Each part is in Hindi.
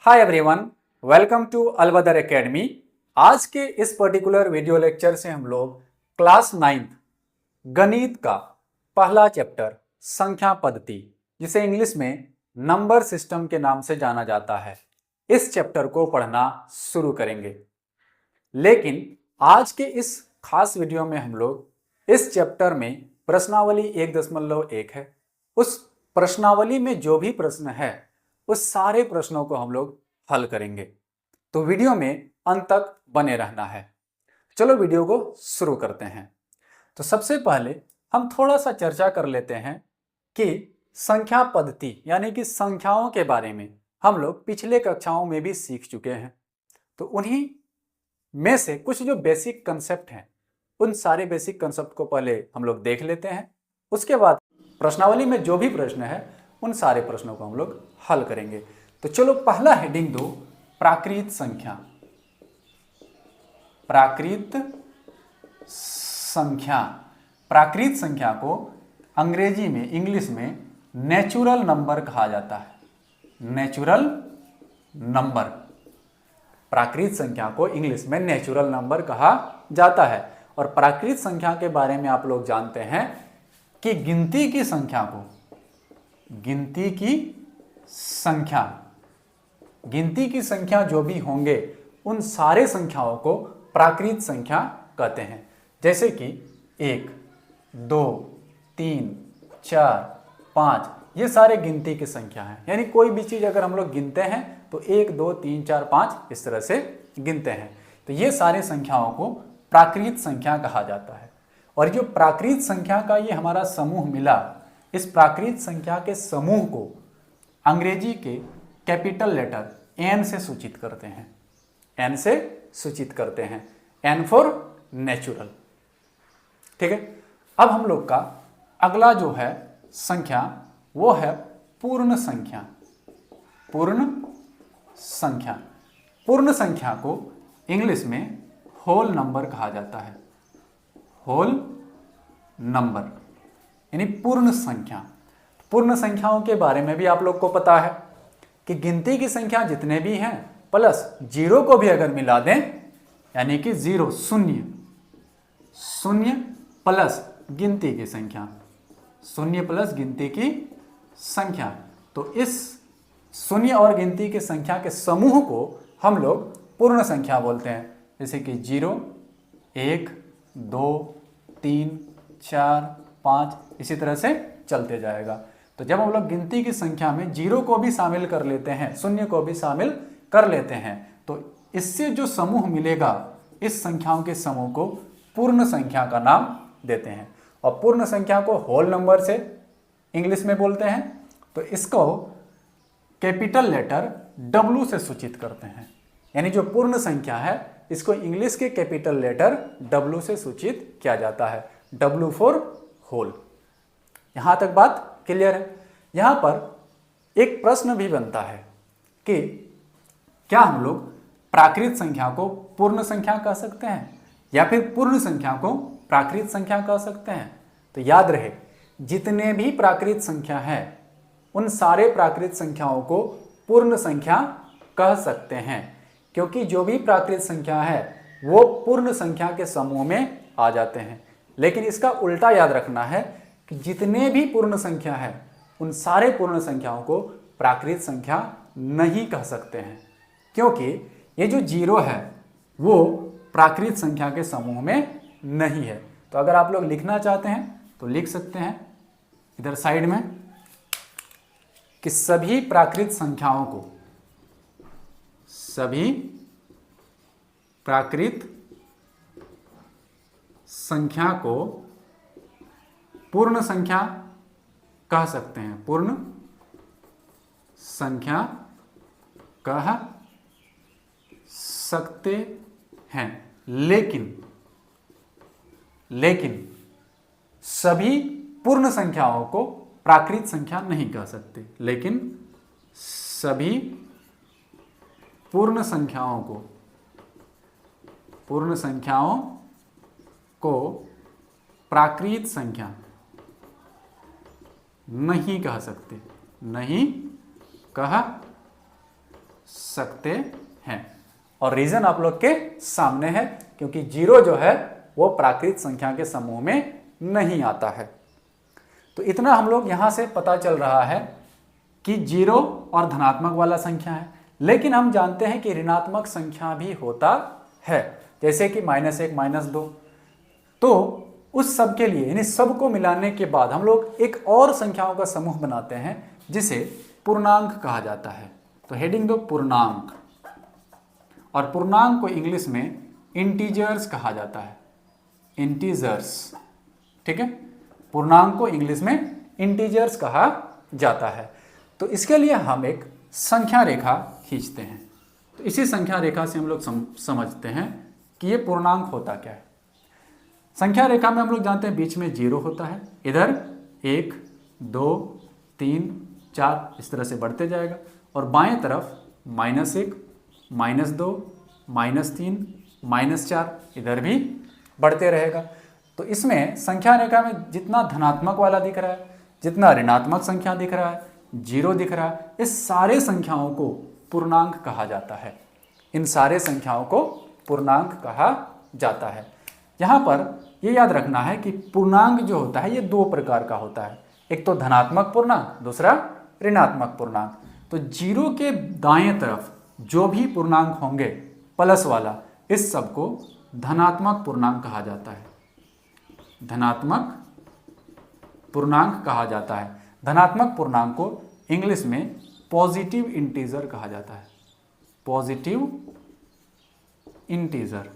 Hi everyone, welcome to Albadar academy. आज के इस पर्टिकुलर वीडियो लेक्चर से हम लोग क्लास 9 गणित का पहला चैप्टर संख्या पद्धति, जिसे इंग्लिश में नंबर सिस्टम के नाम से जाना जाता है, इस चैप्टर को पढ़ना शुरू करेंगे। लेकिन आज के इस खास वीडियो में हम लोग इस चैप्टर में प्रश्नावली 1.1 है, उस प्रश्नावली में जो भी प्रश्न है उस सारे प्रश्नों को हम लोग हल करेंगे। तो वीडियो में अंत तक बने रहना है। चलो वीडियो को शुरू करते हैं। तो सबसे पहले हम थोड़ा सा चर्चा कर लेते हैं कि संख्या पद्धति यानी कि संख्याओं के बारे में हम लोग पिछले कक्षाओं में भी सीख चुके हैं। तो उन्हीं में से कुछ जो बेसिक कंसेप्ट हैं, उन सारे बेसिक कंसेप्ट को पहले हम लोग देख लेते हैं। उसके बाद प्रश्नावली में जो भी प्रश्न है उन सारे प्रश्नों को हम लोग हल करेंगे। तो चलो पहला हेडिंग दो, प्राकृत संख्या। प्राकृत संख्या, प्राकृत संख्या को अंग्रेजी में, इंग्लिश में नेचुरल नंबर कहा जाता है। नेचुरल नंबर, प्राकृत संख्या को इंग्लिश में नेचुरल नंबर कहा जाता है। और प्राकृत संख्या के बारे में आप लोग जानते हैं कि गिनती की संख्या को, गिनती की संख्या, गिनती की संख्या जो भी होंगे उन सारे संख्याओं को प्राकृत संख्या कहते हैं। जैसे कि 1, 2, 3, 4, 5, ये सारे गिनती की संख्या हैं। यानी कोई भी चीज अगर हम लोग गिनते हैं तो 1, 2, 3, 4, 5 इस तरह से गिनते हैं। तो ये सारे संख्याओं को प्राकृत संख्या कहा जाता है। और जो प्राकृत संख्या का ये हमारा समूह मिला, इस प्राकृत संख्या के समूह को अंग्रेजी के कैपिटल लेटर एन से सूचित करते हैं। एन से सूचित करते हैं, एन फॉर नेचुरल। ठीक है। अब हम लोग का अगला जो है संख्या वो है पूर्ण संख्या। पूर्ण संख्या, पूर्ण संख्या को इंग्लिश में होल नंबर कहा जाता है। होल नंबर यानी पूर्ण संख्या। पूर्ण संख्याओं के बारे में भी आप लोग को पता है कि गिनती की संख्या जितने भी हैं प्लस जीरो को भी अगर मिला दें, यानी कि 0 शून्य, शून्य प्लस गिनती की संख्या, शून्य प्लस गिनती की संख्या, तो इस शून्य और गिनती की संख्या के समूह को हम लोग पूर्ण संख्या बोलते हैं। जैसे कि 0, 1, 2, 3, 4, 5 इसी तरह से चलते जाएगा। तो जब हम लोग गिनती की संख्या में 0 को भी शामिल कर लेते हैं, शून्य को भी शामिल कर लेते हैं, तो इससे जो समूह मिलेगा, इस संख्याओं के समूह को पूर्ण संख्या का नाम देते हैं। और पूर्ण संख्या को होल नंबर से इंग्लिश में बोलते हैं। तो इसको कैपिटल लेटर W से सूचित करते हैं। यानी जो पूर्ण संख्या है इसको इंग्लिश के कैपिटल लेटर W से सूचित किया जाता है। W for whole. यहां तक बात क्लियर है। यहां पर एक प्रश्न भी बनता है कि क्या हम लोग प्राकृत संख्या को पूर्ण संख्या कह सकते हैं या फिर पूर्ण संख्या को प्राकृत संख्या कह सकते हैं। तो याद रहे, जितने भी प्राकृत संख्या है उन सारे प्राकृत संख्याओं को पूर्ण संख्या कह सकते हैं, क्योंकि जो भी प्राकृत संख्या है वो पूर्ण संख्या के समूह में आ जाते हैं। लेकिन इसका उल्टा याद रखना है कि जितने भी पूर्ण संख्या है उन सारे पूर्ण संख्याओं को प्राकृत संख्या नहीं कह सकते हैं, क्योंकि ये जो 0 है वो प्राकृत संख्या के समूह में नहीं है। तो अगर आप लोग लिखना चाहते हैं तो लिख सकते हैं इधर साइड में कि सभी प्राकृत संख्याओं को, सभी प्राकृत संख्या को पूर्ण संख्या कह सकते हैं। पूर्ण संख्या कह सकते हैं, लेकिन सभी पूर्ण संख्याओं को प्राकृत संख्या नहीं कह सकते। लेकिन सभी पूर्ण संख्याओं को प्राकृत संख्या नहीं कह सकते, नहीं कह सकते हैं। और रीजन आप लोग के सामने है, क्योंकि जीरो जो है वो प्राकृत संख्या के समूह में नहीं आता है। तो इतना हम लोग यहां से पता चल रहा है कि जीरो और धनात्मक वाला संख्या है, लेकिन हम जानते हैं कि ऋणात्मक संख्या भी होता है, जैसे कि -1 -2। तो उस सब के लिए यानी सब को मिलाने के बाद हम लोग एक और संख्याओं का समूह बनाते हैं जिसे पूर्णांक कहा जाता है। तो हेडिंग दो पूर्णांक, और पूर्णांक को इंग्लिश में इंटीजर्स कहा जाता है, इंटीजर्स। ठीक है, पूर्णांक को इंग्लिश में इंटीजर्स कहा जाता है। तो इसके लिए हम एक संख्या रेखा खींचते हैं। तो इसी संख्या रेखा से हम लोग समझते हैं कि ये पूर्णांक होता क्या है। संख्या रेखा में हम लोग जानते हैं बीच में जीरो होता है, इधर 1 2 3 4 इस तरह से बढ़ते जाएगा, और बाएं तरफ -1 -2 -3 -4 इधर भी बढ़ते रहेगा। तो इसमें संख्या रेखा में जितना धनात्मक वाला दिख रहा है, जितना ऋणात्मक संख्या दिख रहा है, जीरो दिख रहा है, इस सारे संख्याओं को पूर्णांक कहा जाता है। इन सारे संख्याओं को पूर्णांक कहा जाता है। यहाँ पर ये याद रखना है कि पूर्णांक जो होता है ये दो प्रकार का होता है, एक तो धनात्मक पूर्णांक, दूसरा ऋणात्मक पूर्णांक। तो जीरो के दाएं तरफ जो भी पूर्णांक होंगे प्लस वाला, इस सब को धनात्मक पूर्णांक कहा जाता है, धनात्मक पूर्णांक कहा जाता है। धनात्मक पूर्णांक को इंग्लिश में पॉजिटिव इंटीजर कहा जाता है, पॉजिटिव इंटीजर,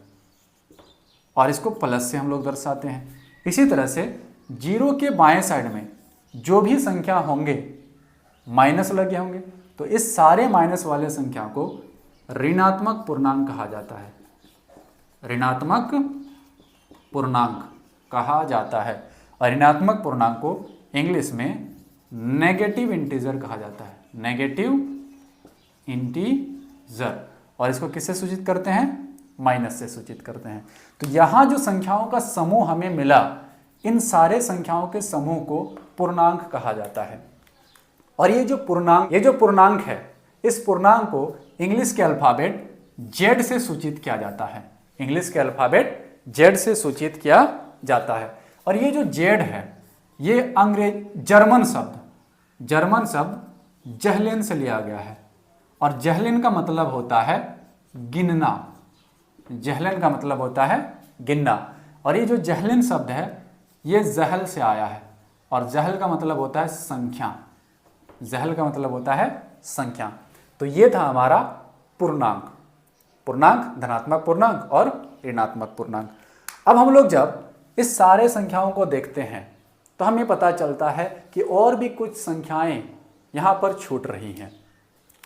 और इसको प्लस से हम लोग दर्शाते हैं। इसी तरह से जीरो के बाएं साइड में जो भी संख्या होंगे माइनस लगे होंगे, तो इस सारे माइनस वाले संख्या को ऋणात्मक पूर्णांक कहा जाता है, ऋणात्मक पूर्णांक कहा जाता है। और ऋणात्मक पूर्णांक को इंग्लिश में नेगेटिव इंटीजर कहा जाता है, नेगेटिव इंटीजर, और इसको किससे सूचित करते हैं? माइनस से सूचित करते हैं। तो यहां जो संख्याओं का समूह हमें मिला, इन सारे संख्याओं के समूह को पूर्णांक कहा जाता है। और ये जो पूर्णांक है, इस पूर्णांक को इंग्लिश के अल्फाबेट जेड से सूचित किया जाता है, इंग्लिश के अल्फाबेट जेड से सूचित किया जाता है। और ये जो जेड है ये जर्मन शब्द जहलिन से लिया गया है, और जहलिन का मतलब होता है गिनना, जहलिन का मतलब होता है गिनना। और ये जो जहलिन शब्द है ये जहल से आया है, और जहल का मतलब होता है संख्या, जहल का मतलब होता है संख्या। तो ये था हमारा पूर्णांक, धनात्मक पूर्णांक और ऋणात्मक पूर्णांक। अब हम लोग जब इस सारे संख्याओं को देखते हैं तो हमें पता चलता है कि और भी कुछ संख्याएं यहाँ पर छूट रही हैं,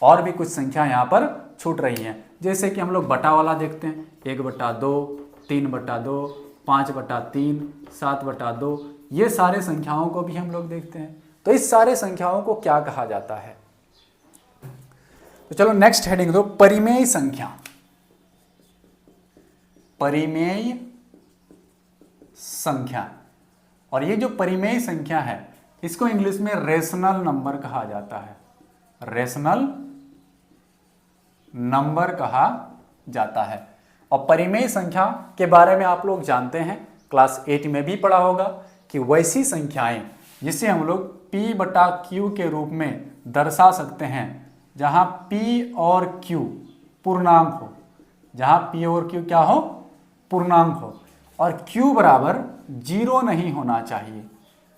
और भी कुछ संख्या यहाँ पर छूट रही हैं। जैसे कि हम लोग बटा वाला देखते हैं, 1/2, 3/2, 5/3, 7/2, ये सारे संख्याओं को भी हम लोग देखते हैं। तो इस सारे संख्याओं को क्या कहा जाता है? तो चलो नेक्स्ट हेडिंग दो, परिमेय संख्या। परिमेय संख्या, और ये जो परिमेय संख्या है इसको इंग्लिश में रेशनल नंबर कहा जाता है, रेशनल नंबर कहा जाता है। और परिमेय संख्या के बारे में आप लोग जानते हैं, क्लास 8 में भी पढ़ा होगा कि वैसी संख्याएं जिसे हम लोग P/Q के रूप में दर्शा सकते हैं, जहां P और Q पूर्णांक हो, जहां P और Q क्या हो? पूर्णांक हो, और Q बराबर 0 नहीं होना चाहिए,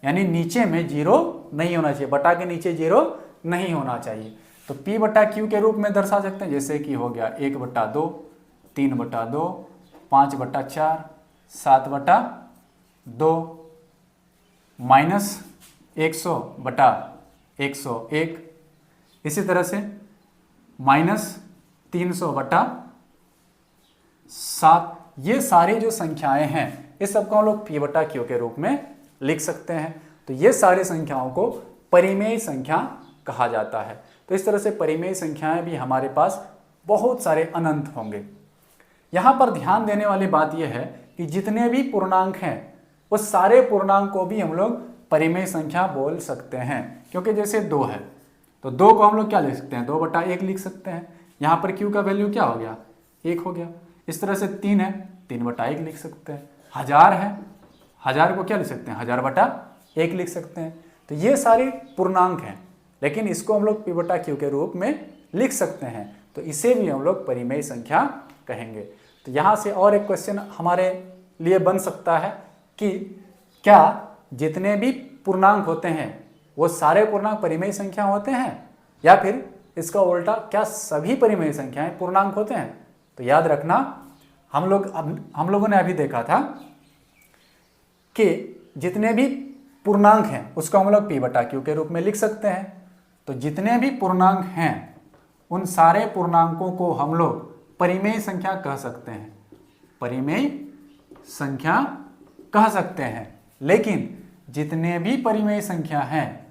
यानी नीचे में 0 नहीं होना चाहिए, बटा के नीचे 0 नहीं होना चाहिए। तो P/Q के रूप में दर्शा सकते हैं, जैसे कि हो गया 1/2, 3/2, 5/4, 7/2, -100/101, इसी तरह से -300/7। ये सारी जो संख्याएं हैं इस सबको हम लोग P/Q के रूप में लिख सकते हैं। तो ये सारी संख्याओं को परिमेय संख्या कहा जाता है। तो इस तरह से परिमेय संख्याएं भी हमारे पास बहुत सारे अनंत होंगे। यहाँ पर ध्यान देने वाली बात यह है कि जितने भी पूर्णांक हैं उस सारे पूर्णांक को भी हम लोग परिमेय संख्या बोल सकते हैं, क्योंकि जैसे 2 है तो 2 को हम लोग क्या लिख सकते हैं? 2/1 लिख सकते हैं। यहाँ पर q का वैल्यू क्या हो गया, 1 हो गया। इस तरह से 3 है, 3/1 लिख सकते हैं। 1000 है, 1000 को क्या लिख सकते हैं, 1000/1 लिख सकते हैं। तो ये सारे पूर्णांक हैं, लेकिन इसको हम लोग p/q के रूप में लिख सकते हैं, तो इसे भी हम लोग परिमेय संख्या कहेंगे। तो यहाँ से और एक क्वेश्चन हमारे लिए बन सकता है कि क्या जितने भी पूर्णांक होते हैं वो सारे पूर्णांक परिमेय संख्या होते हैं, या फिर इसका उल्टा, क्या सभी परिमेय संख्याएं पूर्णांक होते हैं। तो याद रखना, हम लोगों ने अभी देखा था कि जितने भी पूर्णांक हैं उसको हम लोग p/q के रूप में लिख सकते हैं। तो जितने भी पूर्णांक हैं उन सारे पूर्णांकों को हम लोग परिमेय संख्या कह सकते हैं, परिमेय संख्या कह सकते हैं। लेकिन जितने भी परिमेय संख्या हैं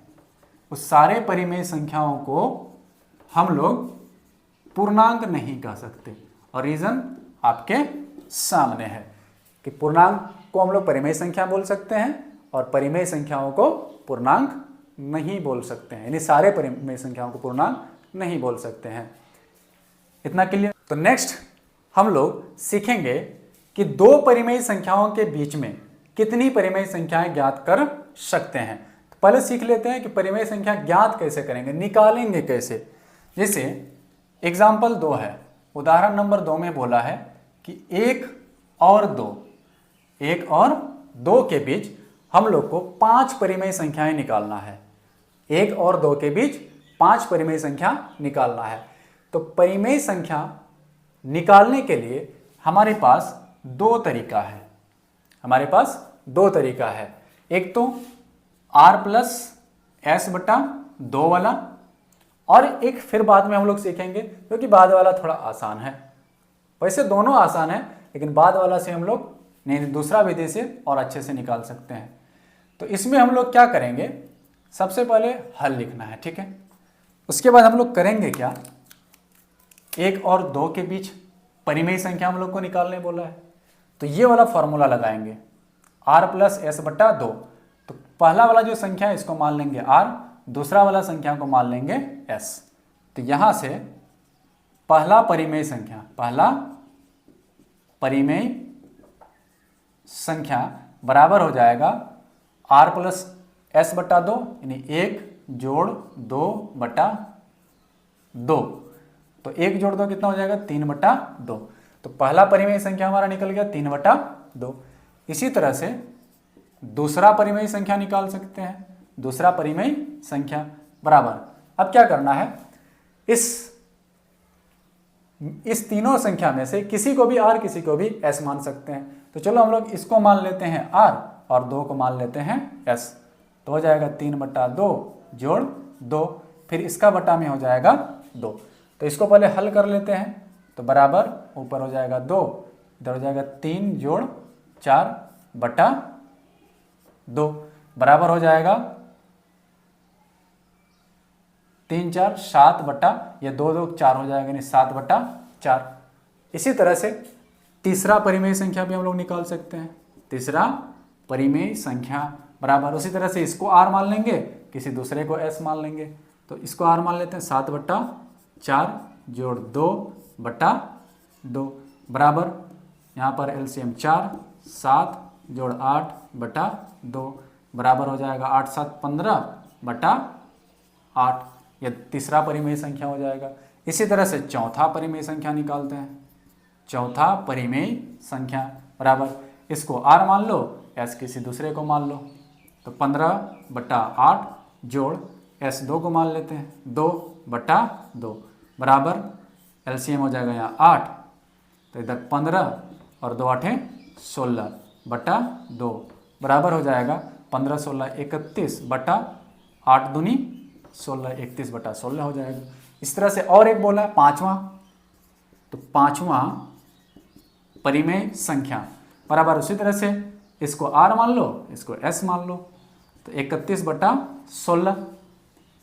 उस सारे परिमेय संख्याओं को हम लोग पूर्णांक नहीं कह सकते, और रीजन आपके सामने है कि पूर्णांक को हम लोग परिमेय संख्या बोल सकते हैं और परिमेय संख्याओं को पूर्णांक नहीं बोल सकते हैं, यानी सारे परिमेय संख्याओं को पूर्णांक नहीं बोल सकते हैं। इतना क्लियर। तो नेक्स्ट हम लोग सीखेंगे कि दो परिमेय संख्याओं के बीच में कितनी परिमेय संख्याएं ज्ञात कर सकते हैं। तो पहले सीख लेते हैं कि परिमेय संख्या ज्ञात कैसे करेंगे, निकालेंगे कैसे। जैसे एग्जाम्पल 2 है, उदाहरण नंबर 2 में बोला है कि 1 और 2 के बीच हम लोग को 5 परिमेय संख्याएं निकालना है। 1 और 2 के बीच 5 परिमेय संख्या निकालना है। तो परिमेय संख्या निकालने के लिए हमारे पास दो तरीका है, एक तो r+s/2 वाला, और एक फिर बाद में हम लोग सीखेंगे क्योंकि बाद वाला थोड़ा आसान है। वैसे दोनों आसान है, लेकिन बाद वाला से हम लोग नहीं, दूसरा विधि से और अच्छे से निकाल सकते हैं। तो इसमें हम लोग क्या करेंगे, सबसे पहले हल लिखना है, ठीक है। उसके बाद हम लोग करेंगे क्या, 1 और 2 के बीच परिमेय संख्या हम लोग को निकालने बोला है, तो ये वाला फॉर्मूला लगाएंगे, r+s/2। तो पहला वाला जो संख्या है इसको मान लेंगे r, दूसरा वाला संख्या को मान लेंगे s। तो यहां से पहला परिमेय संख्या बराबर हो जाएगा r+s/2, यानी 1 + 2/2। तो 1 + 2 कितना हो जाएगा, 3/2। तो पहला परिमेय संख्या हमारा निकल गया 3/2। इसी तरह से दूसरा परिमेय संख्या निकाल सकते हैं, दूसरा परिमेय संख्या बराबर, अब क्या करना है, इस तीनों संख्या में से किसी को भी r किसी को भी s मान सकते हैं। तो चलो हम लोग इसको मान लेते हैं r और 2 को मान लेते हैं s। तो हो जाएगा 3/2 + 2, फिर इसका बटा में हो जाएगा 2। तो इसको पहले हल कर लेते हैं, तो बराबर ऊपर हो जाएगा 2, इधर हो जाएगा 3 + 4/2, बराबर हो जाएगा 3 4 7 ये 2 2 4 हो जाएगा, यानी 7/4। इसी तरह से तीसरा परिमेय संख्या भी हम लोग निकाल सकते हैं, तीसरा परिमेय संख्या बराबर, उसी तरह से इसको r मान लेंगे, किसी दूसरे को s मान लेंगे। तो इसको r मान लेते हैं, 7/4 + 2/2 बराबर, यहाँ पर LCM 4, 7 + 8/2 बराबर हो जाएगा 8 7 15/8। यह तीसरा परिमेय संख्या हो जाएगा। इसी तरह से चौथा परिमेय संख्या निकालते हैं, चौथा परिमेय संख्या बराबर, इसको r मान लो, s किसी दूसरे को मान लो। तो 15/8 जोड़ s2 को मान लेते हैं, 2/2 बराबर, LCM हो जाएगा यहाँ 8, तो इधर 15 और 2 8 16/2 बराबर हो जाएगा 15 16 31/8 दूनी 16 31/16 हो जाएगा। इस तरह से और एक बोला है पांचवा, तो पांचवा परिमेय संख्या बराबर, उसी तरह से इसको r मान लो, इसको s मान लो। तो 31/16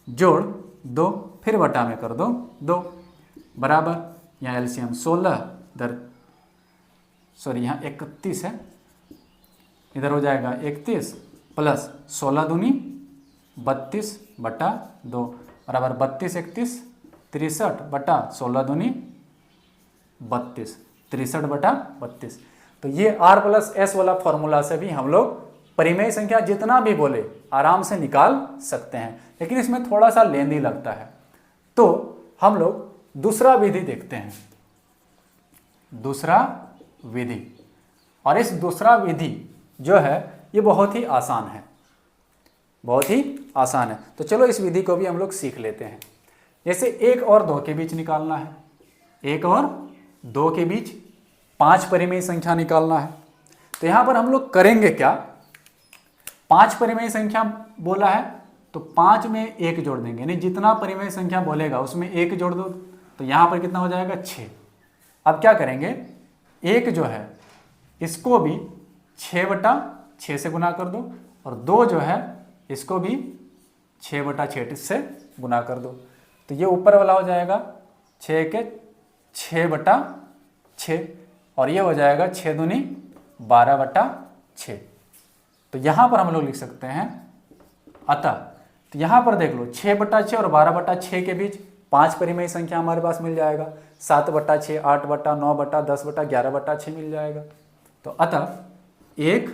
जोड़ 2, फिर बटा में कर दो 2 बराबर, यहाँ LCM 16, इधर सॉरी यहाँ 31 है, इधर हो जाएगा 31 प्लस 16 दूनी 32/2 बराबर 32 31 63/16 × 32, 63/32। तो ये r+s वाला फॉर्मूला से भी हम लोग परिमेय संख्या जितना भी बोले आराम से निकाल सकते हैं, लेकिन इसमें थोड़ा सा लेंदी लगता है। तो हम लोग दूसरा विधि देखते हैं, दूसरा विधि। और इस दूसरा विधि जो है ये बहुत ही आसान है, बहुत ही आसान है। तो चलो इस विधि को भी हम लोग सीख लेते हैं। जैसे 1 और 2 के बीच निकालना है, 1 और 2 के बीच 5 परिमेय संख्या निकालना है। तो यहाँ पर हम लोग करेंगे क्या, 5 परिमेय संख्या बोला है तो 5 में 1 जोड़ देंगे, यानी जितना परिमेय संख्या बोलेगा उसमें 1 जोड़ दो, तो यहाँ पर कितना हो जाएगा 6। अब क्या करेंगे, 1 जो है इसको भी 6/6 से गुना कर दो, और 2 जो है इसको भी 6/6 से गुना कर दो। तो ये ऊपर वाला हो जाएगा 6 के 6/6, और ये हो जाएगा 6 दूनी 12/6। तो यहाँ पर हम लोग लिख सकते हैं अतः, तो यहाँ पर देख लो 6/6 और 12/6 के बीच 5 परिमेय संख्या हमारे पास मिल जाएगा, 7/6, 8/9, 10/11, 11/6 मिल जाएगा। तो अतः 1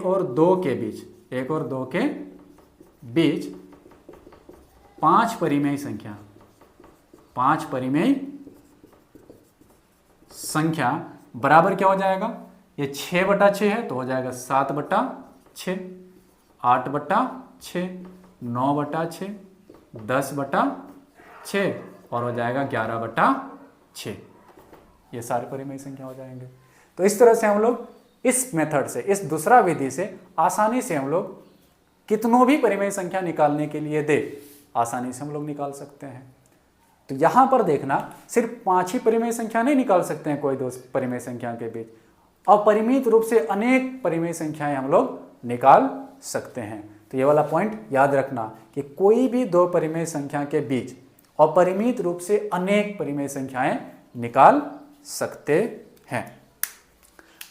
और 2 के बीच, 1 और 2 के बीच 5 परिमेय संख्या, 5 परिमेय संख्या बराबर क्या हो जाएगा, ये 6/6 है तो हो जाएगा 7/6, 8/6, 9/6, 10/6 और हो जाएगा 11/6। ये सारे परिमेय संख्या हो जाएंगे। तो इस तरह से हम लोग इस मेथड से, इस दूसरा विधि से आसानी से हम लोग कितनों भी परिमेय संख्या निकालने के लिए दे, आसानी से हम लोग निकाल सकते हैं। तो यहां पर देखना, सिर्फ 5 ही परिमेय संख्या नहीं निकाल सकते हैं कोई दो परिमेय संख्या के बीच, अपरिमित रूप से अनेक परिमेय संख्याएं हम लोग निकाल सकते हैं। तो ये वाला पॉइंट याद रखना कि कोई भी 2 परिमेय संख्या के बीच अपरिमित रूप से अनेक परिमेय संख्याएं निकाल सकते हैं।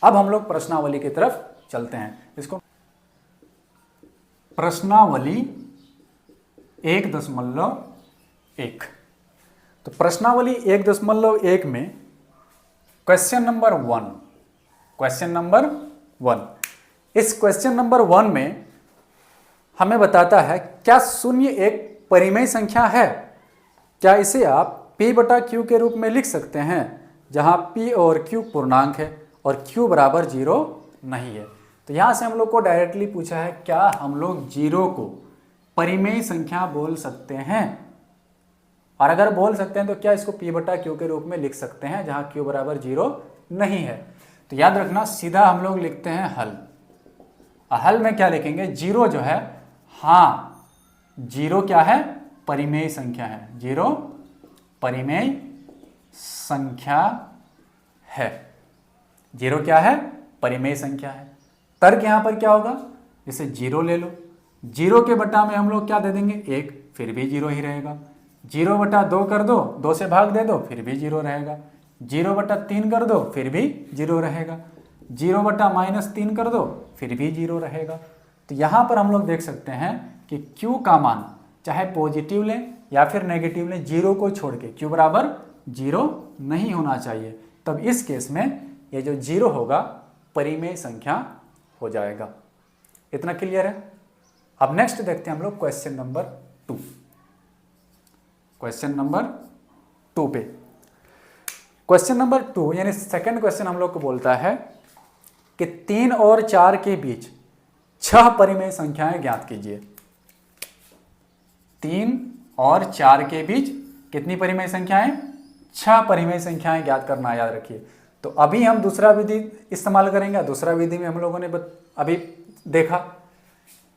अब हम लोग प्रश्नावली की तरफ चलते हैं। इसको प्रश्नावली 1.1, तो प्रश्नावली 1.1 में क्वेश्चन नंबर 1, क्वेश्चन नंबर 1, इस क्वेश्चन नंबर 1 में हमें बताता है क्या शून्य एक परिमेय संख्या है, क्या इसे आप p/q के रूप में लिख सकते हैं, जहां p और q पूर्णांक है और q बराबर 0 नहीं है। तो यहां से हम लोग को डायरेक्टली पूछा है क्या हम लोग 0 को परिमेय संख्या बोल सकते हैं, और अगर बोल सकते हैं तो क्या इसको p/q के रूप में लिख सकते हैं जहां q बराबर 0 नहीं है। तो याद रखना, सीधा हम लोग लिखते हैं हल। हल में क्या लिखेंगे, 0 जो है, हाँ 0 क्या है, परिमेय संख्या है, 0 परिमेय संख्या है, 0 क्या है, परिमेय संख्या है। तर्क यहां पर क्या होगा, जैसे 0 ले लो, 0 के बटा में हम लोग क्या दे देंगे 1, फिर भी 0 ही रहेगा। 0/2 कर दो, 2 से भाग दे दो, फिर भी 0 रहेगा। 0/3 कर दो, फिर भी 0 रहेगा। 0/-3 कर दो, फिर भी 0 रहेगा। तो यहाँ पर हम लोग देख सकते हैं कि Q का मान चाहे पॉजिटिव लें या फिर नेगेटिव लें, 0 को छोड़ के Q बराबर 0 नहीं होना चाहिए। तब इस केस में ये जो 0 होगा परिमेय संख्या हो जाएगा। इतना क्लियर है। अब नेक्स्ट देखते हैं हम लोग क्वेश्चन नंबर 2, क्वेश्चन नंबर 2 पे। क्वेश्चन नंबर 2 यानी सेकंड क्वेश्चन हम लोग को बोलता है कि 3 और 4 के बीच 6 परिमेय संख्याएं ज्ञात कीजिए। 3 और 4 के बीच कितनी परिमेय संख्याएं, 6 परिमेय संख्याएं ज्ञात करना याद रखिए। तो अभी हम दूसरा विधि इस्तेमाल करेंगे। दूसरा विधि में हम लोगों ने अभी देखा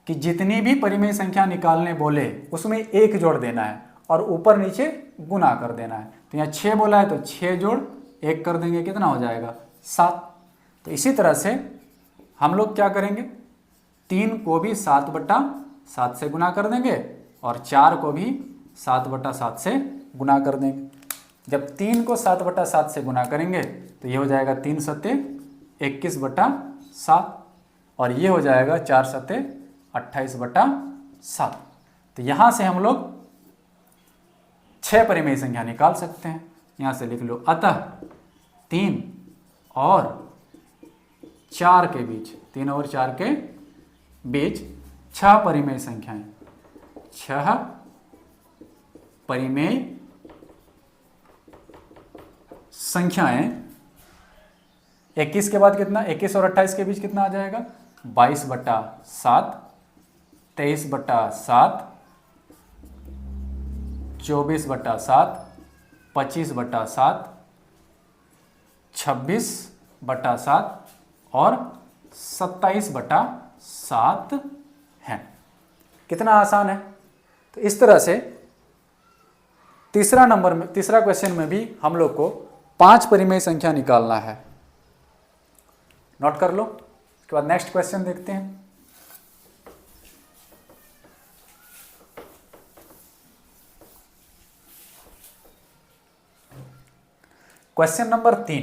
कि जितनी भी परिमेय संख्या निकालने बोले उसमें 1 जोड़ देना है और ऊपर नीचे गुना कर देना है। तो यहाँ 6 बोला है तो 6 जोड़ 1 कर देंगे, कितना हो जाएगा 7। तो इसी तरह से हम लोग क्या करेंगे, 3 को भी 7/7 से गुना कर देंगे और 4 को भी 7/7 से गुना कर देंगे। जब 3 को 7/7 से गुना करेंगे तो ये हो जाएगा 3 सत्ते 21/7 और ये हो जाएगा 4 सत्ते 28/7। तो यहाँ से हम लोग 6 परिमेय संख्या निकाल सकते हैं। यहां से लिख लो, अतः 3 और 4 के बीच, 3 और 4 के बीच 6 परिमेय संख्याएं, 6 परिमेय संख्याएं। 21 के बाद कितना, 21 और 28 के बीच कितना आ जाएगा, 22/7, 23/7, 24/7, 25/7, 26/7 और 27/7 है। कितना आसान है। तो इस तरह से तीसरा क्वेश्चन में भी हम लोग को 5 परिमेय संख्या निकालना है। नोट कर लो। उसके बाद नेक्स्ट क्वेश्चन देखते हैं। Question number 3।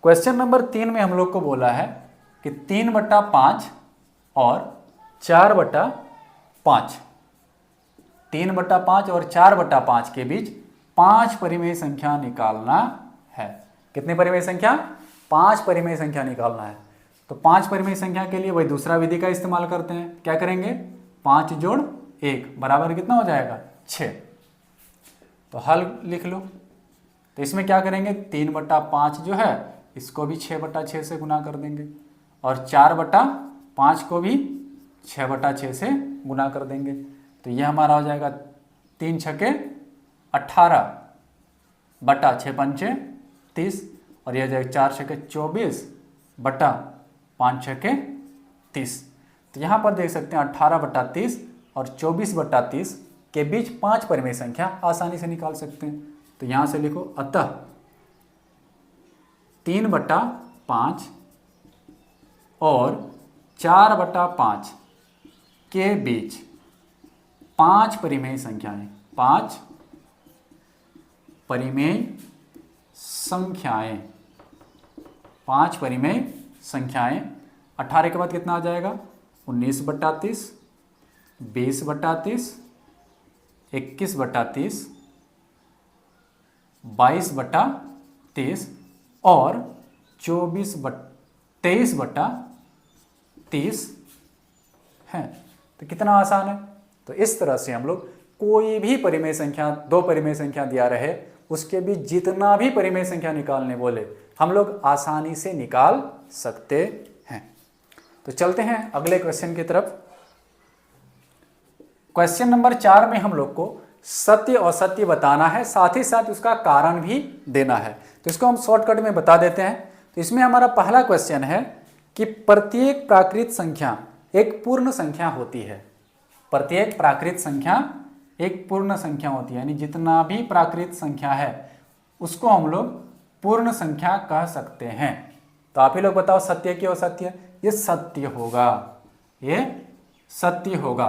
क्वेश्चन नंबर 3 में हम लोग को बोला है कि 3/5 और 4/5, 3/5 और 4/5 के बीच 5 परिमेय संख्या निकालना है। कितनी परिमेय संख्या, 5 परिमेय संख्या निकालना है। तो 5 परिमेय संख्या के लिए वही दूसरा विधि का इस्तेमाल करते हैं। क्या करेंगे, 5 जोड़ 1 बराबर कितना हो जाएगा, 6। तो हल लिख लो। तो इसमें क्या करेंगे, 3/5 जो है इसको भी 6/6 से गुना कर देंगे और 4/5 को भी 6/6 से गुना कर देंगे। तो यह हमारा हो जाएगा 3 छके 18 बटा 6 पंचे 30 और यह जाएगा 4 छके 24 बटा 5 छके 30। तो यहाँ पर देख सकते हैं 18/30 और 24/30 के बीच 5 परिमेय संख्या आसानी से निकाल सकते हैं। तो यहाँ से लिखो, अतः 3/5 और 4/5 के बीच 5 परिमेय संख्याएं, 5 परिमेय संख्याएं, 5 परिमेय संख्याएं। 18 के बाद कितना आ जाएगा, 19/30, 20/30, 21/30, 22/30 और 23/30 है। तो कितना आसान है। तो इस तरह से हम लोग कोई भी परिमेय संख्या, 2 परिमेय संख्या दिया रहे उसके भी जितना भी परिमेय संख्या निकालने बोले हम लोग आसानी से निकाल सकते हैं। तो चलते हैं अगले क्वेश्चन की तरफ। क्वेश्चन नंबर 4 में हम लोग को सत्य असत्य बताना है, साथ ही साथ उसका कारण भी देना है। तो इसको हम शॉर्टकट में बता देते हैं। तो इसमें हमारा पहला क्वेश्चन है कि प्रत्येक प्राकृत संख्या एक पूर्ण संख्या होती है। प्रत्येक प्राकृत संख्या एक पूर्ण संख्या होती है, यानी जितना भी प्राकृत संख्या है उसको हम लोग पूर्ण संख्या कह सकते हैं। तो आप ही लोग बताओ, सत्य की असत्य, ये सत्य होगा, ये सत्य होगा,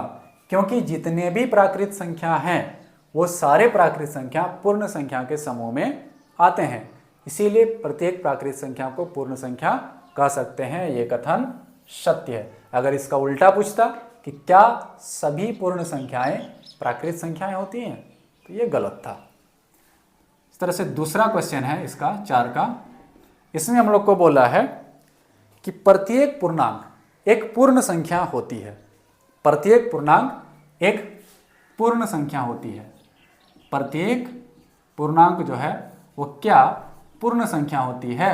क्योंकि जितने भी प्राकृत संख्या हैं वो सारे प्राकृत संख्या पूर्ण संख्या के समूह में आते हैं, इसीलिए प्रत्येक प्राकृत संख्या को पूर्ण संख्या कह सकते हैं। ये कथन सत्य है। अगर इसका उल्टा पूछता कि क्या सभी पूर्ण संख्याएं प्राकृत संख्याएं होती हैं, तो ये गलत था। इस तरह से दूसरा क्वेश्चन है इसका 4 का। इसमें हम लोग को बोला है कि प्रत्येक पूर्णांक एक पूर्ण संख्या होती है। प्रत्येक पूर्णांक एक पूर्ण संख्या होती है। प्रत्येक पूर्णांक जो है वो क्या पूर्ण संख्या होती है।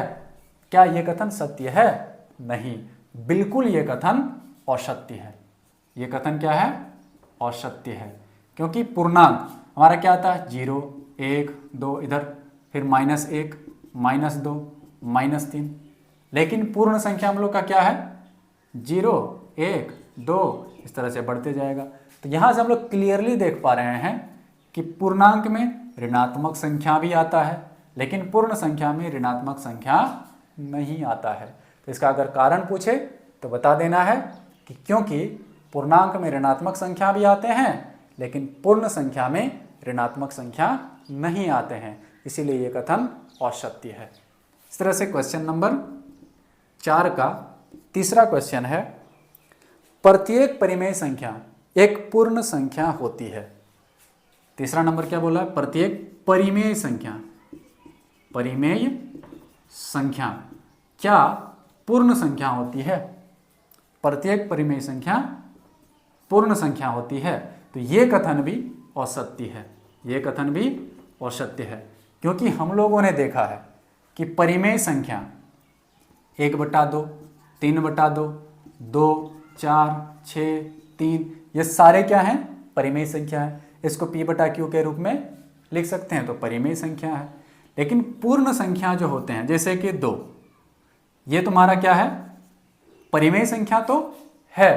क्या यह कथन सत्य है? नहीं, बिल्कुल ये कथन असत्य है। ये कथन क्या है? असत्य है। क्योंकि पूर्णांक हमारा क्या आता है? 0, 1, 2, इधर फिर -1, -2, -3। लेकिन पूर्ण संख्या हम लोग का क्या है? 0, 1, 2, इस तरह से बढ़ते जाएगा। तो यहाँ से हम लोग क्लियरली देख पा रहे हैं कि पूर्णांक में ऋणात्मक संख्या भी आता है, लेकिन पूर्ण संख्या में ऋणात्मक संख्या नहीं आता है। तो इसका अगर कारण पूछे तो बता देना है कि क्योंकि पूर्णांक में ऋणात्मक संख्या भी आते हैं, लेकिन पूर्ण संख्या में ऋणात्मक संख्या नहीं आते हैं, इसीलिए ये कथन असत्य है। इस तरह से क्वेश्चन नंबर 4 का तीसरा क्वेश्चन है, प्रत्येक परिमेय संख्या एक पूर्ण संख्या होती है। तीसरा नंबर क्या बोला? प्रत्येक परिमेय संख्या, परिमेय संख्या क्या पूर्ण संख्या होती है? प्रत्येक परिमेय संख्या पूर्ण संख्या होती है। तो ये कथन भी असत्य है, ये कथन भी असत्य है, क्योंकि हम लोगों ने देखा है कि परिमेय संख्या 1/2, 3/2, 2, 4, 6, 3 ये सारे क्या हैं? परिमेय संख्या है। इसको p/q के रूप में लिख सकते हैं, तो परिमेय संख्या है। लेकिन पूर्ण संख्या जो होते हैं, जैसे कि 2, ये तुम्हारा क्या है? परिमेय संख्या तो है,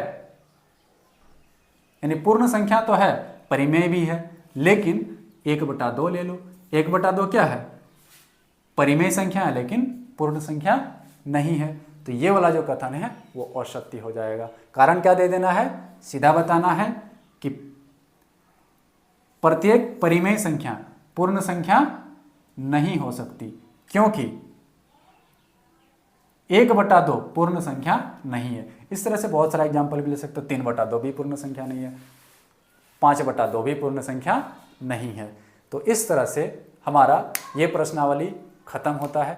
यानी पूर्ण संख्या तो है, परिमेय भी है, लेकिन 1/2 ले लो। 1/2 क्या है? परिमेय संख्या है लेकिन पूर्ण संख्या नहीं है। तो ये वाला जो कथन है वो असत्य हो जाएगा। कारण क्या दे देना है? सीधा बताना है कि प्रत्येक परिमेय संख्या पूर्ण संख्या नहीं हो सकती, क्योंकि 1/2 पूर्ण संख्या नहीं है। इस तरह से बहुत सारा एग्जाम्पल भी ले सकते हो। 3/2 भी पूर्ण संख्या नहीं है, 5/2 भी पूर्ण संख्या नहीं है। तो इस तरह से हमारा ये प्रश्नावली खत्म होता है।